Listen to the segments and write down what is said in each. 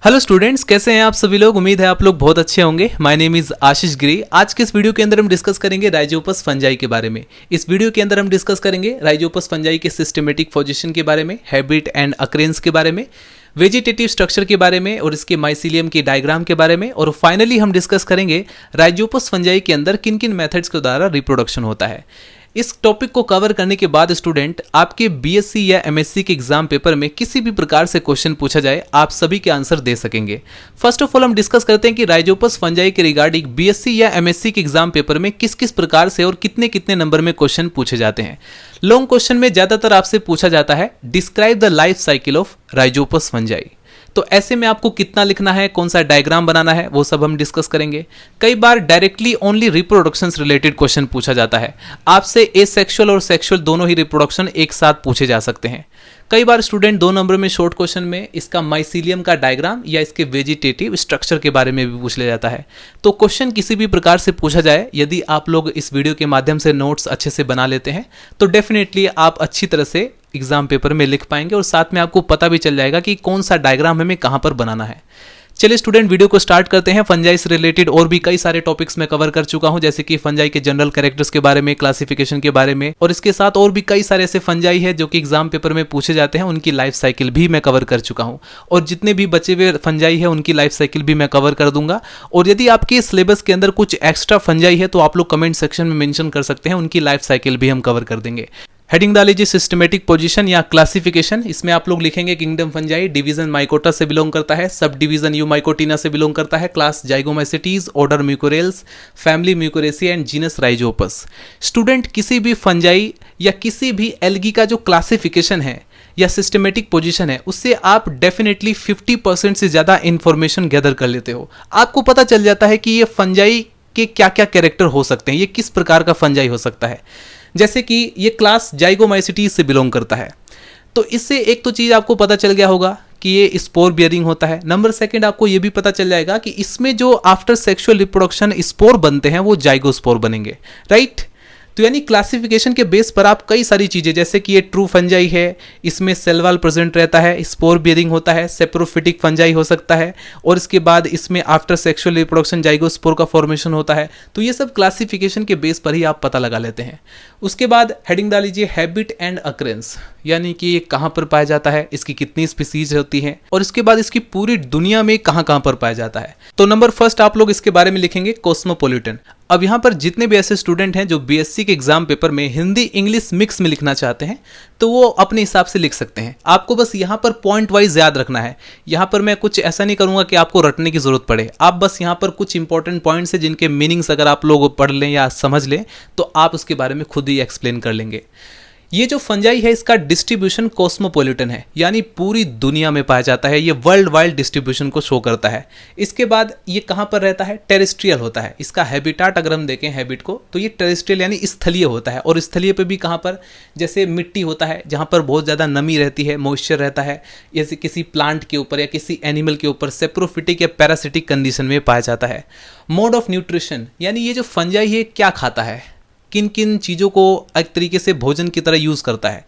Hello students, कैसे हैं आप सभी लोग। उम्मीद है आप लोग बहुत अच्छे होंगे। माय नेम इज़ आशीष गिरी। आज के इस वीडियो के अंदर हम डिस्कस करेंगे राइजोपस फंजाई के बारे में। इस वीडियो के अंदर हम डिस्कस करेंगे राइजोपस फंजाई के सिस्टमेटिक पोजीशन के बारे में, हैबिट एंड अक्रेंस के बारे में, वेजिटेटिव स्ट्रक्चर के बारे में और इसके माइसीलियम की डायग्राम के बारे में, और फाइनली हम डिस्कस करेंगे राइजोपस फंजाई के अंदर किन किन मेथड्स के द्वारा रिप्रोडक्शन होता है। इस टॉपिक को कवर करने के बाद स्टूडेंट आपके बीएससी या एमएससी के एग्जाम पेपर में किसी भी प्रकार से क्वेश्चन पूछा जाए, आप सभी के आंसर दे सकेंगे। फर्स्ट ऑफ ऑल हम डिस्कस करते हैं कि राइजोपस फंजाई के रिगार्डिंग बीएससी या एमएससी के एग्जाम पेपर में किस किस प्रकार से और कितने कितने नंबर में क्वेश्चन पूछे जाते हैं। लॉन्ग क्वेश्चन में ज्यादातर आपसे पूछा जाता है describe the life cycle of Rhizopus fungi. तो ऐसे में आपको कितना लिखना है, कौन सा डायग्राम बनाना है, वो सब हम डिस्कस करेंगे। कई बार directly only reproduction related question पूछा जाता है। आपसे एसेक्सुअल और सेक्सुअल दोनों ही रिप्रोडक्शन एक साथ पूछे जा सकते हैं। कई बार स्टूडेंट 2 नंबर में शॉर्ट क्वेश्चन में इसका माइसीलियम का डायग्राम या इसके वेजिटेटिव स्ट्रक्चर के बारे में भी पूछ लिया जाता है। तो क्वेश्चन किसी भी प्रकार से पूछा जाए, यदि आप लोग इस वीडियो के माध्यम से नोट्स अच्छे से बना लेते हैं तो डेफिनेटली आप अच्छी तरह से एग्जाम पेपर में लिख पाएंगे और साथ में आपको पता भी चल जाएगा कि कौन सा डायग्राम हमें कहां पर बनाना है। चलिए स्टूडेंट, वीडियो को स्टार्ट करते हैं। फंजाई से रिलेटेड और भी कई सारे टॉपिक्स मैं कवर कर चुका हूं, जैसे कि फंजाई के जनरल कैरेक्टर्स के बारे में, क्लासिफिकेशन के बारे में, और इसके साथ और भी कई सारे ऐसे फंजाई है जो कि एग्जाम पेपर में पूछे जाते हैं, उनकी लाइफ साइकिल भी मैं कवर कर चुका हूं। और जितने भी बचे हुए फंजाई है उनकी लाइफ साइकिल भी मैं कवर कर दूंगा। और यदि आपके सिलेबस के अंदर कुछ एक्स्ट्रा फंजाई है तो आप लोग कमेंट सेक्शन में मेंशन कर सकते हैं, उनकी लाइफ साइकिल भी हम कवर कर देंगे। हेडिंग डाल लीजिए सिस्टमेटिक पोजीशन या क्लासिफिकेशन। इसमें आप लोग लिखेंगे किंगडम फंजाई, डिवीजन माइकोटा से बिलोंग करता है, सब डिवीजन यूमाइकोटिना से बिलोंग करता है, class zygomycetes, order mucorales, family mucoraceae and genus rhizopus. Student, किसी भी फंजाई या किसी भी एल्गी का जो क्लासिफिकेशन है या सिस्टमेटिक पोजीशन है, उससे आप डेफिनेटली 50% से ज़्यादा इंफॉर्मेशन गैदर कर लेते हो। आपको पता चल जाता है कि ये फंजाई के क्या क्या कैरेक्टर हो सकते हैं, ये किस प्रकार का फंजाई हो सकता है। जैसे कि ये क्लास जाइगोमाइसिटीज से बिलोंग करता है, तो इससे एक तो चीज़ आपको पता चल गया होगा कि ये स्पोर बियरिंग होता है। नंबर सेकंड, आपको ये भी पता चल जाएगा कि इसमें जो आफ्टर सेक्सुअल रिप्रोडक्शन स्पोर बनते हैं वो जाइगोस्पोर बनेंगे, राइट। तो यानी क्लासिफिकेशन के बेस पर आप कई सारी चीज़ें, जैसे कि ये ट्रू फंजाई है, इसमें सेल वॉल प्रेजेंट रहता है, स्पोर बियरिंग होता है, सेप्रोफिटिक फंजाई हो सकता है, और इसके बाद इसमें आफ्टर सेक्सुअल रिप्रोडक्शन जाइगोस्पोर का फॉर्मेशन होता है। तो ये सब क्लासिफिकेशन के बेस पर ही आप पता लगा लेते हैं। उसके बाद हेडिंग डाल लीजिए हैबिट एंड अक्रेंस, यानी कि ये कहाँ पर पाया जाता है, इसकी कितनी स्पीसीज होती हैं, और इसके बाद इसकी पूरी दुनिया में कहाँ कहाँ पर पाया जाता है। तो नंबर फर्स्ट आप लोग इसके बारे में लिखेंगे कॉस्मोपॉलिटन। अब यहाँ पर जितने भी ऐसे स्टूडेंट हैं जो बीएससी के एग्जाम पेपर में हिंदी इंग्लिश मिक्स में लिखना चाहते हैं, तो वो अपने हिसाब से लिख सकते हैं। आपको बस यहाँ पर पॉइंट वाइज याद रखना है। यहाँ पर मैं कुछ ऐसा नहीं करूँगा कि आपको रटने की जरूरत पड़े। आप बस यहाँ पर कुछ इंपॉर्टेंट पॉइंट्स हैं जिनके मीनिंग्स अगर आप लोग पढ़ लें या समझ लें तो आप उसके बारे में खुद ही एक्सप्लेन कर लेंगे। ये जो फंजाई है इसका डिस्ट्रीब्यूशन कॉस्मोपॉलिटन है, यानी पूरी दुनिया में पाया जाता है। ये वर्ल्ड वाइड डिस्ट्रीब्यूशन को शो करता है। इसके बाद ये कहाँ पर रहता है, टेरेस्ट्रियल होता है। इसका हैबिटाट अगर हम देखें हैबिट को, तो ये टेरेस्ट्रियल यानी स्थलीय होता है। और स्थलीय पे भी कहाँ पर, जैसे मिट्टी होता है जहाँ पर बहुत ज़्यादा नमी रहती है, मॉइस्चर रहता है, जैसे किसी प्लांट के ऊपर या किसी एनिमल के ऊपर सेप्रोफिटिक या पैरासिटिक कंडीशन में पाया जाता है। मोड ऑफ न्यूट्रिशन, यानी ये जो फंजाई है क्या खाता है, किन किन चीज़ों को एक तरीके से भोजन की तरह यूज़ करता है।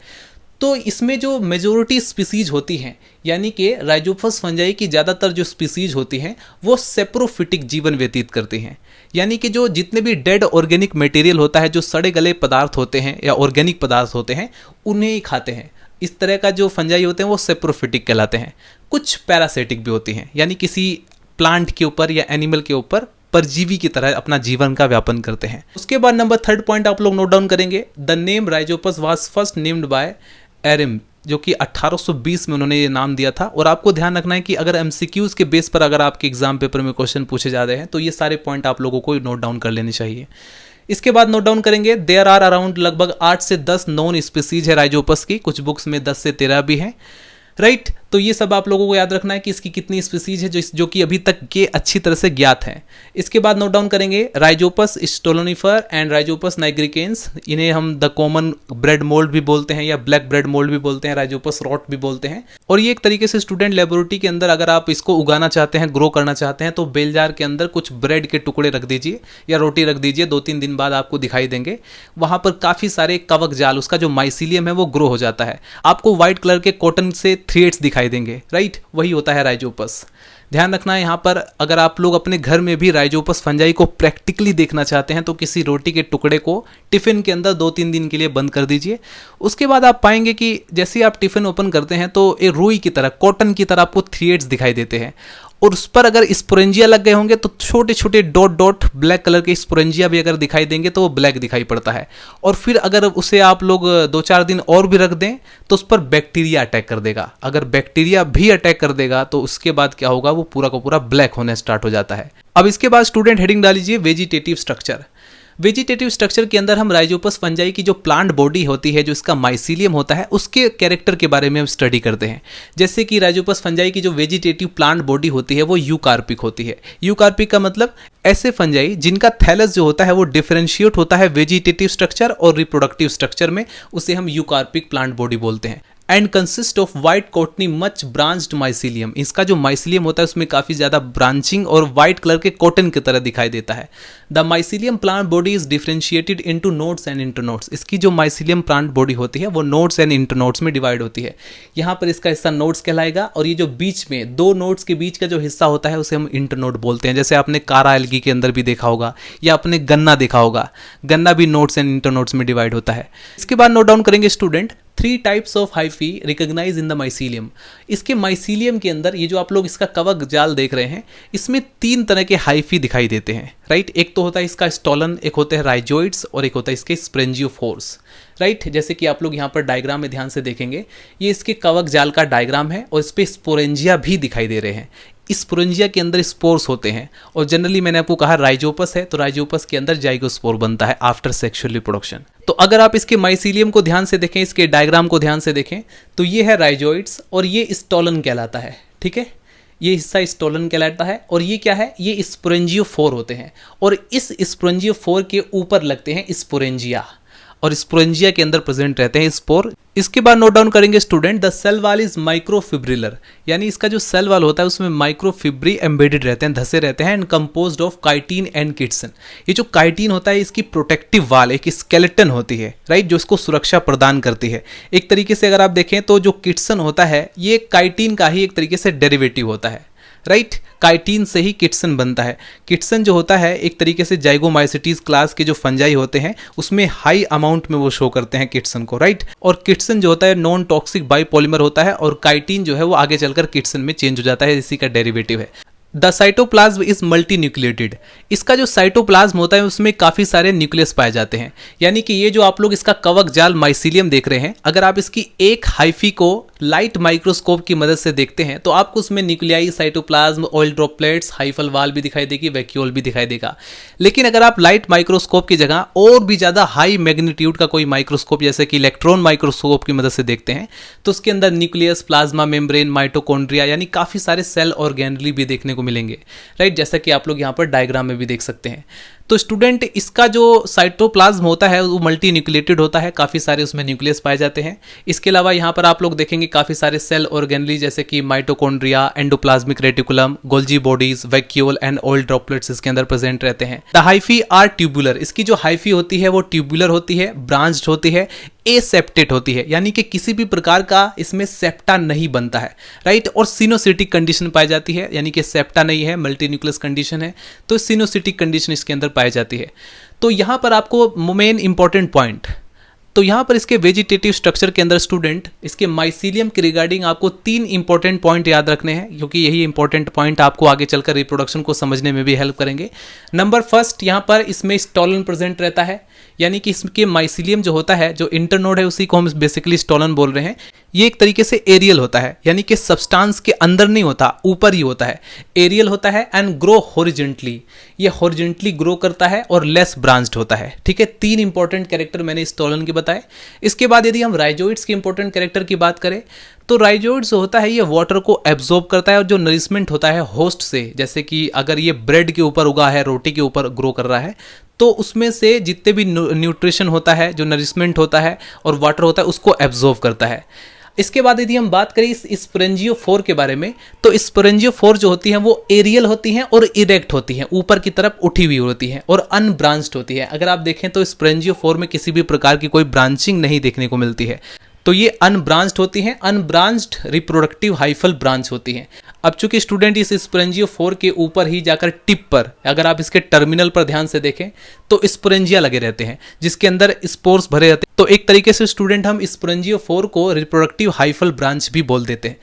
तो इसमें जो मेजोरिटी स्पीसीज होती हैं, यानी कि राइजोपस फंजाई की ज़्यादातर जो स्पीसीज होती हैं वो सेप्रोफिटिक जीवन व्यतीत करती हैं। यानी कि जो जितने भी डेड ऑर्गेनिक मटेरियल होता है, जो सड़े गले पदार्थ होते हैं या ऑर्गेनिक पदार्थ होते हैं, उन्हें ही खाते हैं। इस तरह का जो फंजाई होते हैं वो सेप्रोफिटिक कहलाते हैं। कुछ पैरासिटिक भी होती हैं, यानी किसी प्लांट के ऊपर या एनिमल के ऊपर परजीवी की तरह अपना जीवन का व्यापन करते हैं। उसके बाद नंबर थर्ड पॉइंट आप लोग नोट डाउन करेंगे, the name rhizopus was first named by एरिम, जो कि 1820 में उन्होंने ये नाम दिया था। और आपको ध्यान रखना है कि अगर एमसीक्यूज के बेस पर अगर आपके एग्जाम पेपर में क्वेश्चन पूछे जा रहे हैं तो ये सारे पॉइंट आप लोगों को नोट डाउन कर लेने चाहिए। इसके बाद नोट डाउन करेंगे, देयर आर अराउंड लगभग 8 से 10 नॉन स्पीसीज है राइजोपस की, कुछ बुक्स में 10 से 13 भी हैं, राइट। तो ये सब आप लोगों को याद रखना है कि इसकी कितनी स्पीसीज है जो कि अभी तक के अच्छी तरह से ज्ञात हैं। इसके बाद नोट डाउन करेंगे Rhizopus stolonifer and Rhizopus nigricans, इन्हें हम द कॉमन ब्रेड मोल्ड भी बोलते हैं या ब्लैक ब्रेड मोल्ड भी बोलते हैं, राइजोपस रॉट भी बोलते हैं। और ये एक तरीके से स्टूडेंट लेबोरेटरी के अंदर अगर आप इसको उगाना चाहते हैं, ग्रो करना चाहते हैं, तो बेल जार के अंदर कुछ ब्रेड के टुकड़े रख दीजिए या रोटी रख दीजिए, 2-3 दिन बाद आपको दिखाई देंगे। वहाँ पर काफ़ी सारे कवक जाल, उसका जो माइसीलियम है वो ग्रो हो जाता है। आपको व्हाइट कलर के कॉटन से थ्रेड्स दिखाई दिखाई देंगे, राइट, वही होता है राइजोपस। ध्यान रखना है यहाँ पर, अगर आप लोग अपने घर में भी राइजोपस फंजाई को प्रैक्टिकली देखना चाहते हैं तो किसी रोटी के टुकड़े को टिफ़िन के अंदर 2-3 दिन के लिए बंद कर दीजिए। उसके बाद आप पाएंगे कि जैसे ही आप टिफ़िन ओपन करते हैं तो एक रुई की तरह, कॉटन की तरह आपको थ्रेड्स दिखाई देते हैं, और उस पर अगर स्पोरेंजिया लग गए होंगे तो छोटे छोटे डॉट डॉट ब्लैक कलर के स्पोरेंजिया भी अगर दिखाई देंगे तो वो ब्लैक दिखाई पड़ता है। और फिर अगर उसे आप लोग 2-4 दिन और भी रख दें तो उस पर बैक्टीरिया अटैक कर देगा। अगर बैक्टीरिया भी अटैक कर देगा तो उसके बाद क्या होगा, वो पूरा का पूरा ब्लैक होने स्टार्ट हो जाता है। अब इसके बाद स्टूडेंट हेडिंग डालीजिए वेजिटेटिव स्ट्रक्चर। वेजिटेटिव स्ट्रक्चर के अंदर हम राइजोपस फंजाई की जो प्लांट बॉडी होती है, जो इसका माइसीलियम होता है, उसके कैरेक्टर के बारे में हम स्टडी करते हैं। जैसे कि राइजोपस फंजाई की जो वेजिटेटिव प्लांट बॉडी होती है वो यूकार्पिक होती है। यूकार्पिक का मतलब ऐसे फंजाई जिनका थैलस जो होता है वो डिफरेंशिएट होता है वेजिटेटिव स्ट्रक्चर और रिप्रोडक्टिव स्ट्रक्चर में, उसे हम यूकार्पिक प्लांट बॉडी बोलते हैं। And consist of white cottony much branched mycelium. इसका जो माइसीलियम होता है उसमें काफ़ी ज़्यादा ब्रांचिंग और वाइट कलर के कॉटन की तरह दिखाई देता है। The mycelium plant body is differentiated into nodes and internodes. इसकी जो माइसीलियम प्लांट बॉडी होती है वो नोड्स एंड इंटरनोड्स में डिवाइड होती है। यहाँ पर इसका हिस्सा नोड्स कहलाएगा, और ये जो बीच में 2 नोड्स के बीच का जो हिस्सा होता है उसे हम इंटरनोड बोलते हैं। जैसे आपने कारा एल्गी के अंदर भी देखा होगा, या आपने गन्ना देखा होगा, गन्ना भी नोड्स एंड इंटरनोड्स में डिवाइड होता है। इसके बाद नोट डाउन करेंगे student, 3 types of hyphae recognise in the mycelium. इसके माइसीलियम के अंदर ये जो आप लोग इसका कवक जाल देख रहे हैं, इसमें 3 तरह के हाइफी दिखाई देते हैं, राइट। एक तो होता है इसका स्टोलन, एक होता है राइजोइड्स, और एक होता है इसके स्प्रेंजियोफोर्स, राइट। जैसे कि आप लोग यहाँ पर डायग्राम में ध्यान से देखेंगे, ये इसके कवक जाल का डायग्राम है और इस पर स्पोरेंजिया भी दिखाई दे रहे हैं। स्पोरेंजिया के अंदर स्पोर्स होते हैं, और जनरली मैंने आपको कहा राइजोपस है तो राइजोपस के अंदर जाइगोस्पोर बनता है आफ्टर सेक्सुअल रिप्रोडक्शन। तो अगर आप इसके माइसीलियम को ध्यान से देखें, इसके डायग्राम को ध्यान से देखें, तो ये है राइजोइड्स और ये स्टोलन कहलाता है, ठीक है। ये हिस्सा स्टोलन कहलाता है, और ये क्या है, ये स्पोरेंजियोफोर होते हैं, और इस स्पोरेंजियोफोर के ऊपर लगते हैं स्पोरेंजिया, और स्पोरेंजिया के अंदर प्रेजेंट रहते हैं स्पोर। इसके बाद नोट डाउन करेंगे student, the cell wall is microfibrillar, यानी इसका जो सेल वॉल होता है उसमें माइक्रोफिब्री एम्बेडेड रहते हैं, धसे रहते हैं, and composed of chitin and Kitson. ये जो काइटिन होता है इसकी प्रोटेक्टिव वॉल, एक स्केलेटन होती है, राइट, जो इसको सुरक्षा प्रदान करती है। एक तरीके से अगर आप देखें तो जो किटसन होता है ये काइटिन का ही एक तरीके से डेरिवेटिव होता है, राइट। काइटिन से ही किटसन बनता है। किटसन जो होता है एक तरीके से जाइगोमाइसिटीज क्लास के जो फंजाई होते हैं उसमें हाई अमाउंट में वो शो करते हैं किटसन को, राइट। और किटसन जो होता है नॉन टॉक्सिक बाइपॉलीमर होता है, और काइटिन जो है वो आगे चलकर किटसन में चेंज हो जाता है, इसी का डेरिवेटिव है। The cytoplasm is multi nucleated. इसका जो साइटोप्लाज्म होता है उसमें काफ़ी सारे न्यूक्लियस पाए जाते हैं, यानी कि ये जो आप लोग इसका कवक जाल माइसीलियम देख रहे हैं, अगर आप इसकी एक हाइफी को लाइट माइक्रोस्कोप की मदद से देखते हैं तो आपको उसमें nuclei, cytoplasm, oil droplets, hyphal वाल भी दिखाई देगी, वैक्यूल भी दिखाई देगा। लेकिन अगर आप लाइट माइक्रोस्कोप की जगह और भी ज़्यादा हाई मैग्नीट्यूड का कोई माइक्रोस्कोप जैसे कि इलेक्ट्रॉन माइक्रोस्कोप की मदद से देखते हैं तो उसके अंदर न्यूक्लियस, प्लाज्मा मेम्ब्रेन, माइटोकॉन्ड्रिया, यानी काफ़ी सारे सेल ऑर्गेनली भी देखने को मिलेंगे, राइट, जैसा कि आप लोग यहाँ पर डायग्राम में भी देख सकते हैं। तो स्टूडेंट इसका जो साइटोप्लाज्म होता है वो मल्टी न्यूक्लिएटेड होता है, काफ़ी सारे उसमें न्यूक्लियस पाए जाते हैं। इसके अलावा यहाँ पर आप लोग देखेंगे काफ़ी सारे सेल ऑर्गेनली जैसे कि mitochondria, endoplasmic reticulum, Golgi bodies, vacuole and oil droplets इसके अंदर प्रेजेंट रहते हैं। The hyphae are tubular. इसकी जो हाइफी होती है वो ट्यूबुलर होती है, ब्रांच्ड होती है, एसेप्टेट होती है, यानी कि किसी भी प्रकार का इसमें सेप्टा नहीं बनता है, राइट। और सिनोसिटिक कंडीशन पाई जाती है, यानी कि सेप्टा नहीं है, मल्टी न्यूक्लियस कंडीशन है, तो सिनोसिटिक कंडीशन इसके अंदर पाई जाती है। तो यहाँ पर आपको मेन इंपॉर्टेंट पॉइंट, तो यहाँ पर इसके वेजिटेटिव स्ट्रक्चर के अंदर स्टूडेंट इसके माइसीलियम के रिगार्डिंग आपको 3 इंपॉर्टेंट पॉइंट याद रखने हैं, क्योंकि यही इंपॉर्टेंट पॉइंट आपको आगे चलकर रिप्रोडक्शन को समझने में भी हेल्प करेंगे। नंबर फर्स्ट, यहाँ पर इसमें स्टोलन प्रेजेंट रहता है, यानी कि इसके माइसीलियम जो होता है, जो इंटरनोड है उसी को हम बेसिकली स्टोलन बोल रहे हैं। ये एक तरीके से एरियल होता है, यानी कि सब्सटेंस के अंदर नहीं होता, ऊपर ही होता है, एरियल होता है एंड ग्रो हॉरिजेंटली। ये हॉरिजेंटली ग्रो करता है और लेस ब्रांच्ड होता है, ठीक है। 3 इंपॉर्टेंट कैरेक्टर मैंने स्टोलन के बताए। इसके बाद यदि हम राइजोइड्स के इंपॉर्टेंट कैरेक्टर की बात करें तो राइजोइड्स होता है ये वाटर को एब्जॉर्ब करता है, और जो नरिशमेंट होता है होस्ट से, जैसे कि अगर ये ब्रेड के ऊपर उगा है, रोटी के ऊपर ग्रो कर रहा है, तो उसमें से जितने भी न्यूट्रिशन होता है, जो नरिशमेंट होता है और वाटर होता है, उसको एब्जॉर्ब करता है। इसके बाद यदि हम बात करें इस स्पोरेंजियोफोर के बारे में, तो स्पोरेंजियोफोर जो होती हैं वो एरियल होती हैं और इरेक्ट होती हैं, ऊपर की तरफ उठी हुई होती हैं और अनब्रांच्ड होती है। अगर आप देखें तो स्पोरेंजियोफोर में किसी भी प्रकार की कोई ब्रांचिंग नहीं देखने को मिलती है। तो ये अनब्रांच्ड होती हैं, अनब्रांच्ड रिप्रोडक्टिव हाइफल ब्रांच होती हैं। अब चूंकि स्टूडेंट इस स्पोरेंजियोफोर के ऊपर ही जाकर टिप पर, अगर आप इसके टर्मिनल पर ध्यान से देखें तो स्पोरेंजिया लगे रहते हैं जिसके अंदर स्पोर्स भरे रहते हैं। तो एक तरीके से स्टूडेंट हम स्पोरेंजियोफोर को रिप्रोडक्टिव हाइफल ब्रांच भी बोल देते हैं।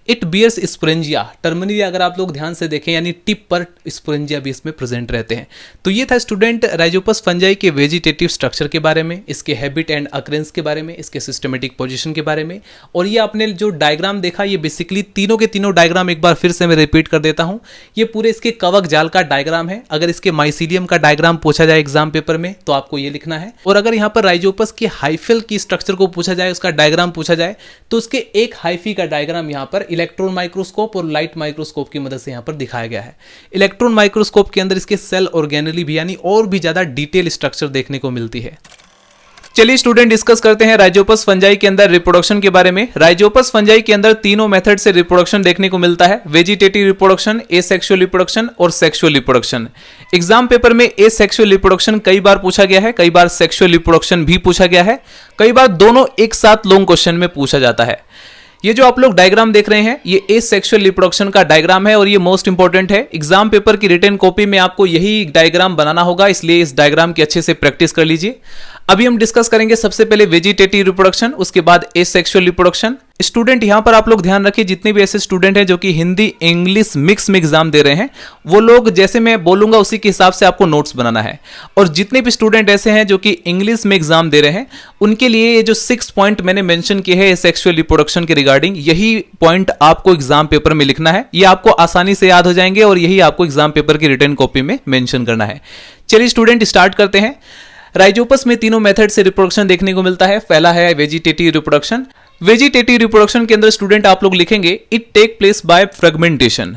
इट बियर्स स्पोरेंजिया, टर्मिनली अगर आप लोग ध्यान से देखें यानी टिप पर स्पोरेंजिया भी इसमें प्रेजेंट रहते हैं। तो ये था स्टूडेंट राइजोपस फंजाई के वेजिटेटिव स्ट्रक्चर के बारे में, इसके हैबिट एंड अकरेंस के बारे में, इसके सिस्टमेटिक पोजीशन के बारे में। और ये आपने जो डायग्राम देखा, ये बेसिकली तीनों के तीनों डायग्राम एक बार फिर से मैं रिपीट कर देता हूं। ये पूरे इसके कवक जाल का डायग्राम है। अगर इसके माइसीलियम का डायग्राम पूछा जाए एग्जाम पेपर में तो आपको ये लिखना है। और अगर यहां पर राइजोपस की हाइफल की स्ट्रक्चर को पूछा जाए, उसका डायग्राम पूछा जाए, तो उसके एक हाइफी का डायग्राम यहां पर इलेक्ट्रॉन माइक्रोस्कोप और लाइट माइक्रोस्कोप की मदद से यहां पर दिखाया गया है। इलेक्ट्रॉन माइक्रोस्कोप के अंदर इसके सेल ऑर्गेनेली भी यानी और भी ज्यादा डिटेल स्ट्रक्चर देखने को मिलती है। चलिए स्टूडेंट डिस्कस करते हैं राइजोपस फंजाई के अंदर रिप्रोडक्शन के बारे में। राइजोपस फंजाई के अंदर तीनों मेथड से रिप्रोडक्शन देखने को मिलता है, वेजिटेटिव रिप्रोडक्शन, एसेक्सुअल रिप्रोडक्शन और सेक्सुअल रिप्रोडक्शन। एग्जाम पेपर में एसेक्सुअल रिप्रोडक्शन कई बार पूछा गया है, कई बार सेक्सुअल रिप्रोडक्शन भी पूछा गया है, कई बार दोनों एक साथ लॉन्ग क्वेश्चन में पूछा जाता है। ये जो आप लोग डायग्राम देख रहे हैं ये एसेक्सुअल रिप्रोडक्शन का डायग्राम है और ये मोस्ट इंपॉर्टेंट है। एग्जाम पेपर की रिटन कॉपी में आपको यही डायग्राम बनाना होगा, इसलिए इस डायग्राम की अच्छे से प्रैक्टिस कर लीजिए। अभी हम डिस्कस करेंगे सबसे पहले वेजिटेटिव रिप्रोडक्शन, उसके बाद एसेक्सुअल रिप्रोडक्शन। स्टूडेंट यहां पर आप लोग ध्यान रखिए, जितने भी ऐसे स्टूडेंट हैं जो कि हिंदी इंग्लिश मिक्स में एग्जाम दे रहे हैं, वो लोग जैसे मैं बोलूंगा उसी के हिसाब से आपको नोट्स बनाना है। और जितने भी स्टूडेंट ऐसे हैं जो कि इंग्लिश में एग्जाम दे रहे हैं, उनके लिए ये जो 6 पॉइंट मैंने मेंशन किए हैं एसेक्सुअल रिप्रोडक्शन के रिगार्डिंग, यही पॉइंट आपको एग्जाम पेपर में लिखना है। ये आपको आसानी से याद हो जाएंगे और यही आपको एग्जाम पेपर की रिटन कॉपी में मेंशन करना है। चलिए स्टूडेंट स्टार्ट करते हैं। राइजोपस में तीनों मेथड से रिप्रोडक्शन देखने को मिलता है। पहला है वेजिटेटिव रिप्रोडक्शन। वेजिटेटिव रिप्रोडक्शन के अंदर स्टूडेंट आप लोग लिखेंगे it take place by fragmentation.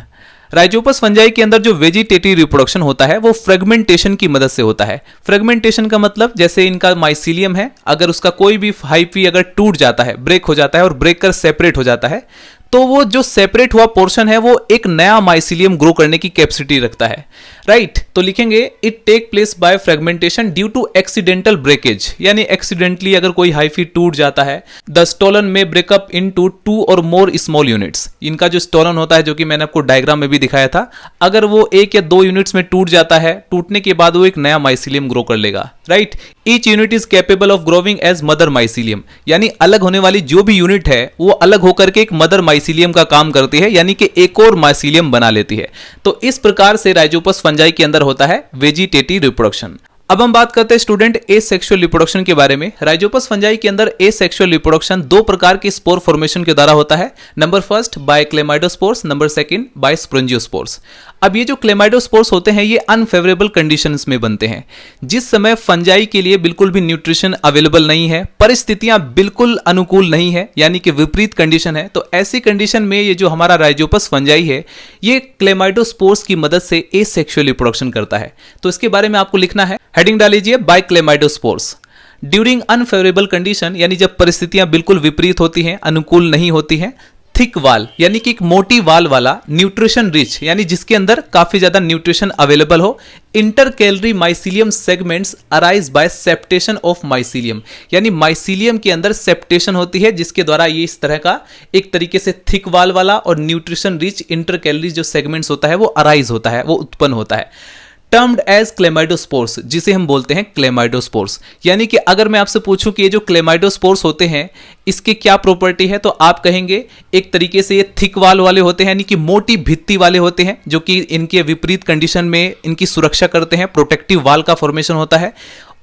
Rhizopus fungi के अंदर जो वेजिटेटिव रिप्रोडक्शन होता है वो फ्रेगमेंटेशन की मदद से होता है। फ्रेगमेंटेशन का मतलब जैसे इनका माइसीलियम है, अगर उसका कोई भी हाइफी अगर टूट जाता है, ब्रेक हो जाता है और ब्रेक कर सेपरेट हो जाता है, तो वो जो सेपरेट हुआ पोर्शन है वो एक नया माइसीलियम ग्रो करने की कैपेसिटी रखता है। राइट, तो लिखेंगे it take place by fragmentation due to accidental breakage, यानी एक्सीडेंटली अगर कोई हाइफी टूट जाता है, the stolon may break up into 2 or more small units. इनका जो स्टोलन होता है, जो कि मैंने आपको डायग्राम में भी दिखाया था, अगर वो 1 या 2 यूनिट्स में टूट जाता है, टूटने के बाद वो एक नया माइसीलियम ग्रो कर लेगा। Right, each unit is capable of growing as mother mycelium, यानी अलग होने वाली जो भी यूनिट है वो अलग होकर के एक मदर माइसीलियम का काम करती है, यानी कि एक और माइसीलियम बना लेती है। तो इस प्रकार से राइजोपस फंजाई के अंदर होता है वेजिटेटिव रिप्रोडक्शन। अब हम बात करते हैं स्टूडेंट एसेक्सुअल रिप्रोडक्शन के बारे में। राइजोपस फंजाई के अंदर एसेक्सुअल रिप्रोडक्शन 2 प्रकार के स्पोर फॉर्मेशन के द्वारा होता है। Number first by chlamydospores, number second by sporangiospores. अब ये जो क्लेमाइडोस्पोर्स होते हैं ये अनफेवरेबल कंडीशंस में बनते हैं, जिस समय फंजाई के लिए बिल्कुल भी न्यूट्रिशन अवेलेबल नहीं है, परिस्थितियां बिल्कुल अनुकूल नहीं है, यानी कि विपरीत कंडीशन है। तो ऐसी कंडीशन में ये जो हमारा राइजोपस फंजाई है ये क्लेमाइडोस्पोर्स की मदद से एसेक्सुअल रिप्रोडक्शन करता है। तो इसके बारे में आपको लिखना है, हेडिंग डाल लीजिए by chlamydospores. During unfavourable condition, यानी जब परिस्थितियां बिल्कुल विपरीत होती हैं, अनुकूल नहीं होती हैं, थिक वाल यानी कि एक मोटी वाल वाला, न्यूट्रिशन रिच यानी जिसके अंदर काफी ज्यादा न्यूट्रिशन अवेलेबल हो, intercalary mycelium segments arise by septation of mycelium, यानी माइसीलियम के अंदर सेप्टेशन होती है जिसके द्वारा ये इस तरह का एक तरीके से थिक वाल वाला और न्यूट्रिशन रिच इंटरकैलरी जो सेगमेंट्स होता है वो अराइज होता है, वो उत्पन्न होता है। टर्म्ड एज क्लेमाइडोस्पोर्स, जिसे हम बोलते हैं क्लेमाइडोस्पोर्स। यानी कि अगर मैं आपसे पूछूं कि ये जो क्लेमाइडोस्पोर्स होते हैं इसके क्या प्रॉपर्टी है, तो आप कहेंगे एक तरीके से ये थिक वाल वाले होते हैं, यानी कि मोटी भित्ति वाले होते हैं, जो कि इनके विपरीत कंडीशन में इनकी सुरक्षा करते हैं, प्रोटेक्टिव वाल का फॉर्मेशन होता है।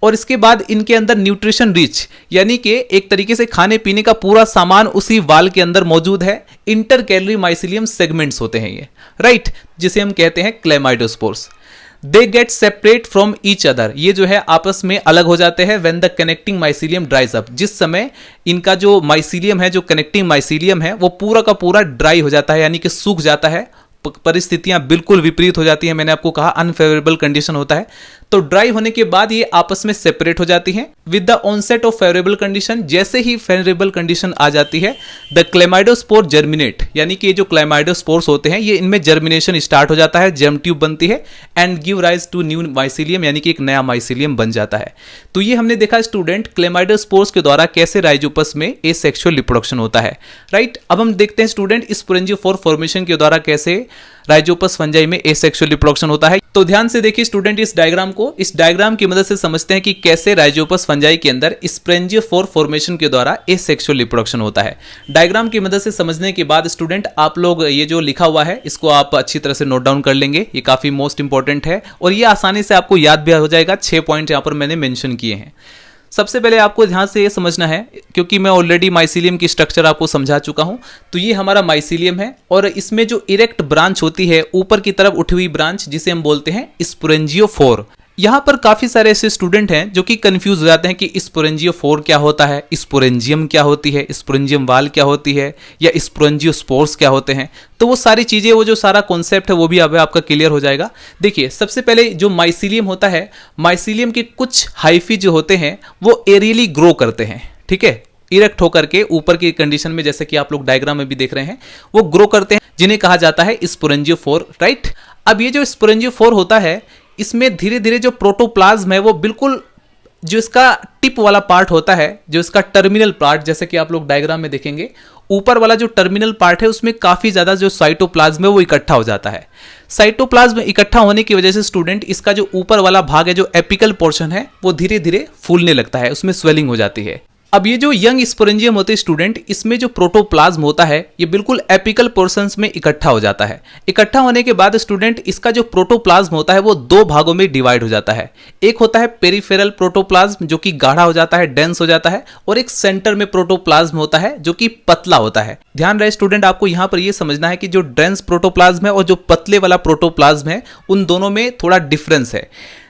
और इसके बाद इनके अंदर न्यूट्रिशन रिच, यानी कि एक तरीके से खाने पीने का पूरा सामान उसी वाल के अंदर मौजूद है। इंटरकैलरी माइसीलियम सेगमेंट्स होते हैं ये, राइट, जिसे हम कहते हैं chlamydospores. They get separate from each other, ये जो है आपस में अलग हो जाते हैं when the connecting mycelium ड्राइज up, जिस समय इनका जो माइसीलियम है, जो कनेक्टिंग माइसीलियम है, वो पूरा का पूरा ड्राई हो जाता है, यानी कि सूख जाता है, परिस्थितियां बिल्कुल विपरीत हो जाती हैं। मैंने आपको कहा अनफेवरेबल कंडीशन होता है। तो ड्राई होने के बाद ये आपस में सेपरेट हो जाती हैं with the onset of favourable condition. जैसे ही फेवरेबल कंडीशन आ जाती है द क्लेमाइडोस्पोर जर्मिनेट, यानी कि ये जो क्लेमाइडोस्पोर्स होते हैं ये इनमें जर्मिनेशन स्टार्ट हो जाता है, जर्म ट्यूब बनती है and give rise to new mycelium, यानी कि एक नया माइसीलियम बन जाता है। तो ये हमने देखा स्टूडेंट क्लेमाइडोस्पोर्स के द्वारा कैसे राइजोपस में एसेक्सुअल रिप्रोडक्शन होता है, राइट। अब हम देखते हैं स्टूडेंट स्पोरेंजियोफोर फॉर्मेशन के द्वारा कैसे राइजोपस फंजाई में एसेक्सुअल रिप्रोडक्शन होता है। तो ध्यान से देखिए स्टूडेंट इस डायग्राम को, इस डायग्राम की मदद से समझते हैं कि कैसे राइजोपस फंजाई के अंदर स्पोरेंजियोफोर फॉर्मेशन के द्वारा एसेक्सुअल रिप्रोडक्शन होता है। डायग्राम की मदद से समझने के बाद स्टूडेंट आप लोग ये जो लिखा हुआ है इसको आप अच्छी तरह से नोट डाउन कर लेंगे, ये काफी मोस्ट इंपॉर्टेंट है और ये आसानी से आपको याद भी हो जाएगा। 6 पॉइंट यहाँ पर मैंने मेंशन किए हैं। सबसे पहले आपको ध्यान से ये समझना है, क्योंकि मैं ऑलरेडी माइसीलियम की स्ट्रक्चर आपको समझा चुका हूं। तो ये हमारा माइसीलियम है और इसमें जो इरेक्ट ब्रांच होती है, ऊपर की तरफ उठी हुई ब्रांच, जिसे हम बोलते हैं स्पोरेंजियोफोर। यहाँ पर काफी सारे ऐसे स्टूडेंट हैं जो कि कंफ्यूज हो जाते हैं कि स्पोरेंजियोफोर क्या होता है, स्पोरेंजियम क्या होती है, स्पोरेंजियम वाल क्या होती है, या स्पोरेंजियोस्पोर्स क्या होते हैं। तो वो सारी चीजें, वो जो सारा कॉन्सेप्ट है वो भी अब आपका क्लियर हो जाएगा। देखिए सबसे पहले जो माइसीलियम होता है, माइसीलियम के कुछ हाइफी जो होते हैं वो एरियली ग्रो करते हैं, ठीक है, इरेक्ट होकर के ऊपर की कंडीशन में, जैसे कि आप लोग डायग्राम में भी देख रहे हैं, वो ग्रो करते हैं, जिन्हें कहा जाता है स्पोरेंजियोफोर, राइट। अब ये जो स्पोरेंजियोफोर होता है इसमें धीरे धीरे जो प्रोटोप्लाज्म है वो बिल्कुल जो इसका टिप वाला पार्ट होता है, जो इसका टर्मिनल पार्ट, जैसे कि आप लोग डायग्राम में देखेंगे, ऊपर वाला जो टर्मिनल पार्ट है उसमें काफी ज्यादा जो साइटोप्लाज्म है वो इकट्ठा हो जाता है। साइटोप्लाज्म इकट्ठा होने की वजह से स्टूडेंट इसका जो ऊपर वाला भाग है, जो एपिकल पोर्शन है, वो धीरे धीरे फूलने लगता है, उसमें स्वेलिंग हो जाती है। अब ये जो यंग स्पोरेंजियम होते हैं स्टूडेंट, इसमें जो प्रोटोप्लाज्म होता है ये बिल्कुल एपिकल पोर्शंस में इकट्ठा हो जाता है। इकट्ठा होने के बाद स्टूडेंट इसका जो प्रोटोप्लाज्म होता है वो 2 भागों में डिवाइड हो जाता है। एक होता है पेरिफेरल प्रोटोप्लाज्म जो कि गाढ़ा हो जाता है, डेंस हो जाता है, और एक सेंटर में प्रोटोप्लाज्म होता है जो कि पतला होता है। ध्यान रहे स्टूडेंट, आपको यहाँ पर ये समझना है कि जो डेंस प्रोटोप्लाज्म है और जो पतले वाला प्रोटोप्लाज्म है उन दोनों में थोड़ा डिफरेंस है।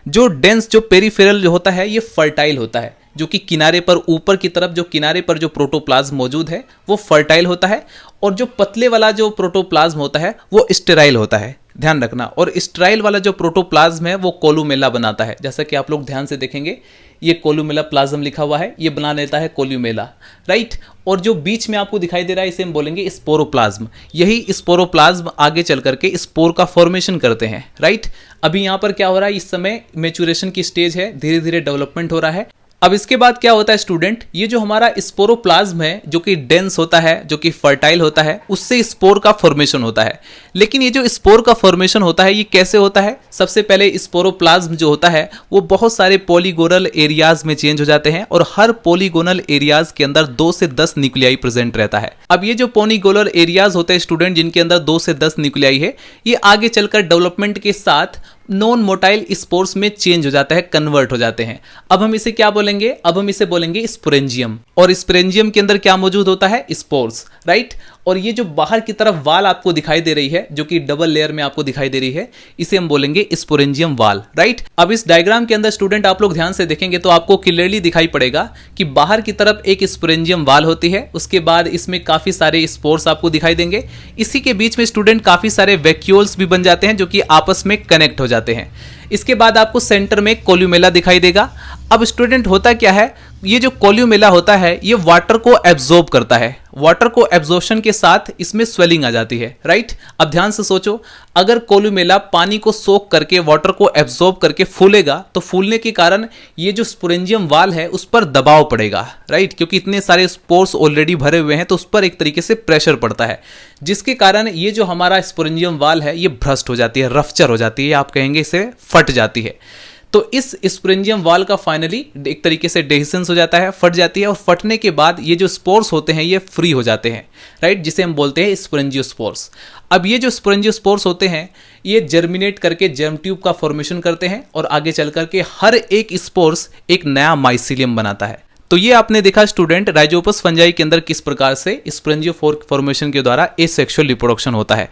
जो डेंस, जो पेरिफेरल जो होता है ये फर्टाइल होता है, जो कि किनारे पर, ऊपर की तरफ जो किनारे पर जो प्रोटोप्लाज्म मौजूद है वो फर्टाइल होता है, और जो पतले वाला जो प्रोटोप्लाज्म होता है वो स्टेराइल होता है, ध्यान रखना। और स्टेराइल वाला जो प्रोटोप्लाज्म है वो कोलुमेला बनाता है, जैसा कि आप लोग ध्यान से देखेंगे ये कोलुमेला प्लाज्म लिखा हुआ है, ये बना लेता है कोलुमेला, राइट। और जो बीच में आपको दिखाई दे रहा है इसे हम बोलेंगे स्पोरोप्लाज्म। यही स्पोरोप्लाज्म आगे चल करके स्पोर का फॉर्मेशन करते हैं, राइट। अभी यहाँ पर क्या हो रहा है, इस समय मैच्योरेशन की स्टेज है, धीरे धीरे डेवलपमेंट हो रहा है। अब इसके बाद क्या होता है स्टूडेंट, ये जो हमारा स्पोरोप्लाज्म है जो कि डेंस होता है, जो कि फर्टाइल होता है, उससे स्पोर का फॉर्मेशन होता है। लेकिन ये जो स्पोर का फॉर्मेशन होता है ये कैसे होता है, सबसे पहले स्पोरोप्लाज्म जो होता है वो बहुत सारे पॉलीगोनल एरियाज में चेंज हो जाते हैं, और हर पॉलीगोनल एरियाज के अंदर 2 से 10 न्यूक्लियाई प्रेजेंट रहता है। अब ये जो पॉलीगोनल एरियाज होते हैं स्टूडेंट, जिनके अंदर 2 से 10 न्यूक्लियाई है, ये आगे चलकर डेवलपमेंट के साथ नॉन मोटाइल स्पोर्स में चेंज हो जाता है, कन्वर्ट हो जाते हैं। अब हम इसे क्या बोलेंगे, अब हम इसे बोलेंगे स्पोरेंजियम। और स्पोरेंजियम के अंदर क्या मौजूद होता है, स्पोर्स, राइट। और ये जो बाहर की तरफ वाल आपको दिखाई दे रही है, जो कि डबल लेयर में आपको दिखाई दे रही है, इसे हम बोलेंगे स्पोरेंजियम वाल, राइट। अब इस डायग्राम के अंदर स्टूडेंट आप लोग ध्यान से देखेंगे तो आपको क्लियरली दिखाई पड़ेगा कि बाहर की तरफ एक स्पोरेंजियम वाल होती है, उसके बाद इसमें काफी सारे स्पोर्स आपको दिखाई देंगे। इसी के बीच में स्टूडेंट काफी सारे वैक्यूल्स भी बन जाते हैं जो कि आपस में कनेक्ट हो जाते हैं। इसके बाद आपको सेंटर में कोल्यूमेला दिखाई देगा। अब स्टूडेंट होता क्या है, ये जो कोल्यूमेला होता है ये वाटर को एब्जॉर्ब करता है, वाटर को एब्जॉर्प्शन के साथ इसमें स्वेलिंग आ जाती है, राइट। अब ध्यान से सोचो, अगर कोल्यूमेला पानी को सोख करके वाटर को एब्जॉर्ब करके फूलेगा तो फूलने के कारण ये जो स्पोरेंजियम वाल है उस पर दबाव पड़ेगा, राइट, क्योंकि इतने सारे स्पोर्स ऑलरेडी भरे हुए हैं तो उस पर एक तरीके से प्रेशर पड़ता है, जिसके कारण ये जो हमारा स्पोरेंजियम वाल है ये भ्रष्ट हो जाती है, रफ्चर हो जाती है, आप कहेंगे इसे फट जाती है। तो इस स्पोरेंजियम वाल का फाइनली एक तरीके से डेहिसेंस हो जाता है, फट जाती है, और फटने के बाद ये जो स्पोर्स होते हैं ये फ्री हो जाते हैं, राइट, जिसे हम बोलते हैं स्पोरेंजियोस्पोर्स। अब ये जो स्पोरेंजियोस्पोर्स होते हैं ये जर्मिनेट करके जर्म ट्यूब का फॉर्मेशन करते हैं, और आगे चल करके हर एक स्पोर्स एक नया माइसीलियम बनाता है। तो ये आपने देखा स्टूडेंट राइजोपस फंजाई के अंदर किस प्रकार से स्पोरेंजियोफोर फॉर्मेशन के द्वारा एसेक्सुअल रिप्रोडक्शन होता है।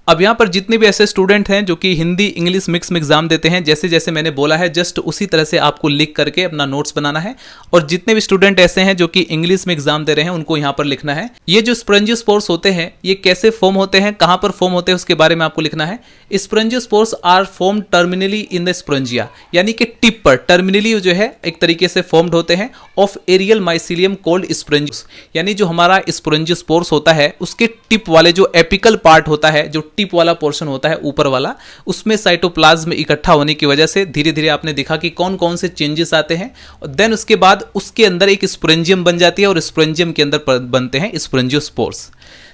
अब यहाँ पर जितने भी ऐसे स्टूडेंट हैं जो कि हिंदी इंग्लिश मिक्स में एग्जाम देते हैं, जैसे जैसे मैंने बोला है जस्ट उसी तरह से आपको लिख करके अपना नोट्स बनाना है। और जितने भी स्टूडेंट ऐसे हैं जो कि इंग्लिश में एग्जाम दे रहे हैं उनको यहाँ पर लिखना है। ये जो स्पॉन्जियोस्पोर्स होते हैं ये कैसे फॉर्म होते हैं, कहाँ पर फॉर्म होते हैं, उसके बारे में आपको लिखना है। Sporangiospores are form terminally in the sporangia, यानी कि टिप पर टर्मिनली जो है एक तरीके से फॉर्म्ड होते हैं ऑफ एरियल माइसीलियम कोल्ड स्पॉन्जियोस, यानी जो हमारा स्पॉन्जियोस्पोर्स होता है उसके टिप वाले जो एपिकल पार्ट होता है, जो टिप वाला पोर्शन होता है ऊपर वाला, उसमें साइटोप्लाज्म इकट्ठा होने की वजह से धीरे धीरे आपने देखा कि कौन कौन से चेंजेस आते हैं। और देन उसके बाद उसके अंदर एक स्पोरेंजियम बन जाती है और स्पोरेंजियम के अंदर बनते हैं sporangiospores.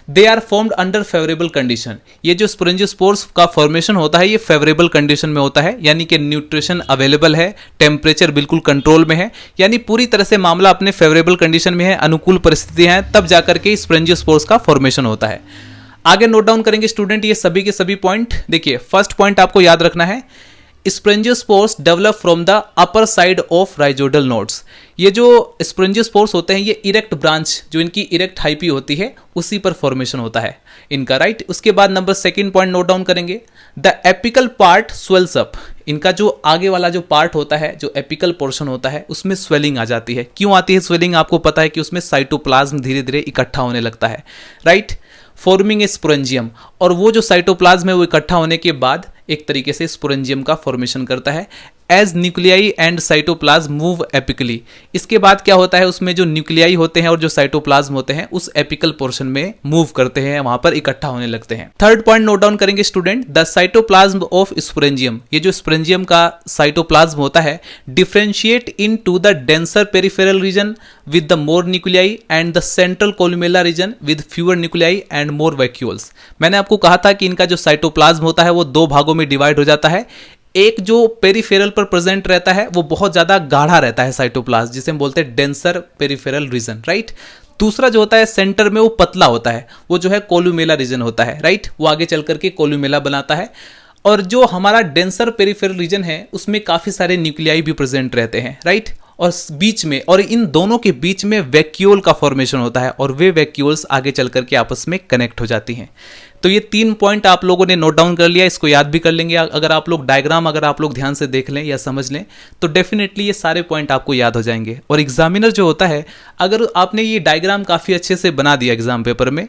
They are formed under favourable condition. ये जो स्पोरेंजियोस्पोर्स का फॉर्मेशन होता है ये फेवरेबल कंडीशन में होता है, यानी कि न्यूट्रिशन अवेलेबल है, टेम्परेचर बिल्कुल कंट्रोल में है, यानी पूरी तरह से मामला अपने फेवरेबल कंडीशन में है, अनुकूल परिस्थितियां हैं, तब जाकर के स्पोरेंजियोस्पोर्स का फॉर्मेशन होता है। आगे नोट डाउन करेंगे स्टूडेंट ये सभी के सभी पॉइंट। देखिए फर्स्ट पॉइंट आपको याद रखना है, sporangiospores develop from the upper side of rhizoidal nodes. ये जो स्पोरेंजियोस्पोर्स होते हैं ये इरेक्ट ब्रांच, जो इनकी इरेक्ट हाइपी होती है उसी पर फॉर्मेशन होता है इनका, राइट। उसके बाद number second point note down करेंगे, the apical part swells up. इनका जो आगे वाला जो पार्ट होता है, जो एपिकल पोर्शन होता है, उसमें स्वेलिंग आ जाती है। क्यों आती है स्वेलिंग? आपको पता है कि उसमें साइटोप्लाज्म धीरे धीरे इकट्ठा होने लगता है, राइट, फॉर्मिंग ए स्पोरेंजियम। और वो जो साइटोप्लाज्म है वो इकट्ठा होने के बाद एक तरीके से स्पोरेंजियम का फॉर्मेशन करता है। As nuclei and cytoplasm move apically. इसके बाद क्या होता है, उसमें जो न्यूक्लियाई होते हैं और जो साइटोप्लाज्म होते हैं उस एपिकल पोर्शन में मूव करते हैं, वहां पर इकट्ठा होने लगते हैं। थर्ड पॉइंट नोट डाउन करेंगे student, the cytoplasm of sporangium. ये जो स्पोरेंजियम का साइटोप्लाज्म होता है differentiate into the denser peripheral region with the more nuclei and the central columella region with fewer nuclei and more vacuoles. मैंने आपको कहा था कि इनका जो साइटोप्लाज्म होता है वो दो भागों में डिवाइड हो जाता है। एक जो पेरिफेरल पर प्रेजेंट रहता है वो बहुत ज्यादा गाढ़ा रहता है साइटोप्लाज्म, जिसे हम बोलते हैं डेंसर पेरिफेरल रीजन, राइट। दूसरा जो होता है सेंटर में वो पतला होता है, वो जो है कोलुमेला रीजन होता है, राइट। वो आगे चल करके कोलुमेला बनाता है। और जो हमारा डेंसर पेरिफेरल रीजन है उसमें काफी सारे न्यूक्लियाई भी प्रेजेंट रहते हैं, राइट। और बीच में और इन दोनों के बीच में वैक्यूल का फॉर्मेशन होता है और वे वैक्यूल्स आगे चल करके आपस में कनेक्ट हो जाती हैं। तो ये 3 पॉइंट आप लोगों ने नोट डाउन कर लिया, इसको याद भी कर लेंगे। अगर आप लोग डायग्राम अगर आप लोग ध्यान से देख लें या समझ लें तो डेफिनेटली ये सारे पॉइंट आपको याद हो जाएंगे। और एग्जामिनर जो होता है, अगर आपने ये डायग्राम काफ़ी अच्छे से बना दिया एग्जाम पेपर में,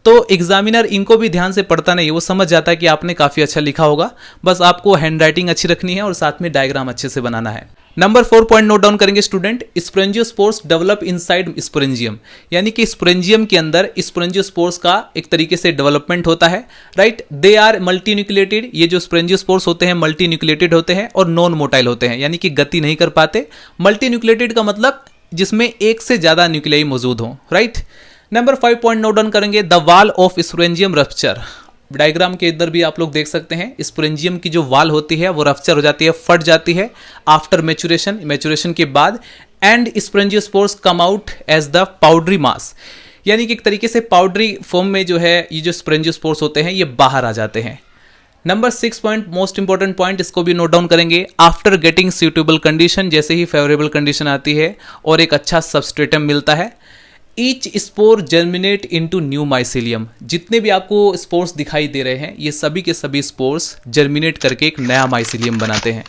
तो एग्जामिनर इनको भी ध्यान से पढ़ता नहीं, वो समझ जाता है कि आपने काफ़ी अच्छा लिखा होगा। बस आपको हैंड राइटिंग अच्छी रखनी है और साथ में डायग्राम अच्छे से बनाना है। नंबर 4 पॉइंट नोट डाउन करेंगे student, sporangiospores develop inside sporangium. यानी कि स्पोरेंजियम के अंदर स्पोरेंजियोस्पोर्स का एक तरीके से डेवलपमेंट होता है, right. They are multi nucleated. ये जो स्पोरेंजियोस्पोर्स होते हैं मल्टी न्यूक्लिएटेड होते हैं और नॉन मोटाइल होते हैं, यानी कि गति नहीं कर पाते। मल्टी न्यूक्लिएटेड का मतलब जिसमें एक से ज्यादा न्यूक्लियाई मौजूद हो, right. Number 5 point note down करेंगे, the wall of sporangium rupture. Diagram के इधर भी आप लोग देख सकते हैं, स्पोरेंजियम की जो वाल होती है वो रप्चर हो जाती है, फट जाती है आफ्टर मैच्योरेशन के बाद। And sporangiospores come out as the powdery mass, यानी कि एक तरीके से पाउडरी फॉर्म में जो है ये जो स्पोरेंजियोस्पोर्स होते हैं ये बाहर आ जाते हैं। Number 6 point most important point, इसको भी नोट डाउन करेंगे, आफ्टर गेटिंग सूटेबल कंडीशन। जैसे ही फेवरेबल कंडीशन आती है और एक अच्छा सबस्ट्रेटम मिलता है, each spore germinate into new mycelium. जितने भी आपको स्पोर्स दिखाई दे रहे हैं ये सभी के सभी स्पोर्स जर्मिनेट करके एक नया माइसीलियम बनाते हैं।